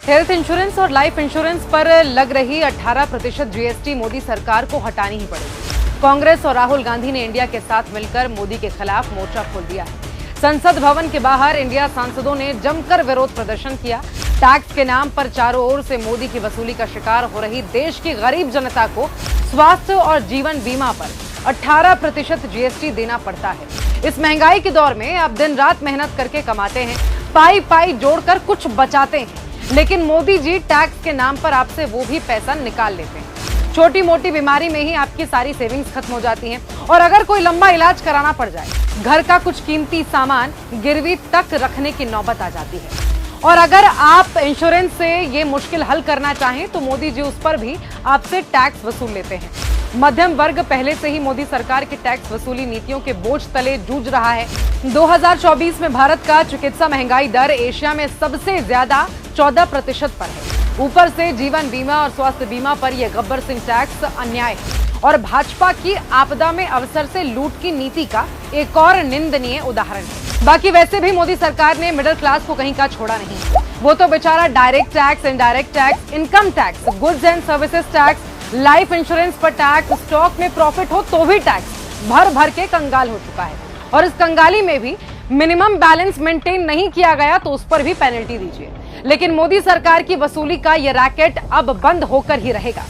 Health insurance और life insurance पर लग रही 18% जीएसटी मोदी सरकार को हटानी ही पड़ेगी। कांग्रेस और राहुल गांधी ने इंडिया के साथ मिलकर मोदी के खिलाफ मोर्चा खोल दिया है। संसद भवन के बाहर इंडिया सांसदों ने जमकर विरोध प्रदर्शन किया। टैक्स के नाम पर चारों ओर से मोदी की वसूली का शिकार हो रही देश की गरीब जनता को स्वास्थ्य और जीवन बीमा पर 18% जीएसटी देना पड़ता है। इस महंगाई के दौर में आप दिन रात मेहनत करके कमाते हैं, पाई पाई जोड़कर कुछ बचाते हैं, लेकिन मोदी जी टैक्स के नाम पर आपसे वो भी पैसा निकाल लेते हैं। छोटी मोटी बीमारी में ही आपकी सारी सेविंग्स खत्म हो जाती हैं और अगर कोई लंबा इलाज कराना पड़ जाए, घर का कुछ कीमती सामान गिरवी तक रखने की नौबत आ जाती है। और अगर आप इंश्योरेंस से ये मुश्किल हल करना चाहें तो मोदी जी उस पर भी आपसे टैक्स वसूल लेते हैं। मध्यम वर्ग पहले से ही मोदी सरकार की टैक्स वसूली नीतियों के बोझ तले जूझ रहा है। 2024 में भारत का चिकित्सा महंगाई दर एशिया में सबसे ज्यादा 14% पर है। ऊपर से जीवन बीमा और स्वास्थ्य बीमा पर यह गब्बर सिंह टैक्स अन्याय है और भाजपा की आपदा में अवसर से लूट की नीति का एक और निंदनीय उदाहरण है। बाकी वैसे भी मोदी सरकार ने मिडिल क्लास को कहीं का छोड़ा नहीं। वो तो बेचारा direct tax, indirect tax, income tax, goods and services tax, life insurance पर टैक्स, स्टॉक में प्रॉफिट हो तो भी टैक्स भर भर के कंगाल हो चुका है। और इस कंगाली में भी मिनिमम बैलेंस मेंटेन नहीं किया गया तो उस पर भी पेनल्टी दीजिए। लेकिन मोदी सरकार की वसूली का यह रैकेट अब बंद होकर ही रहेगा।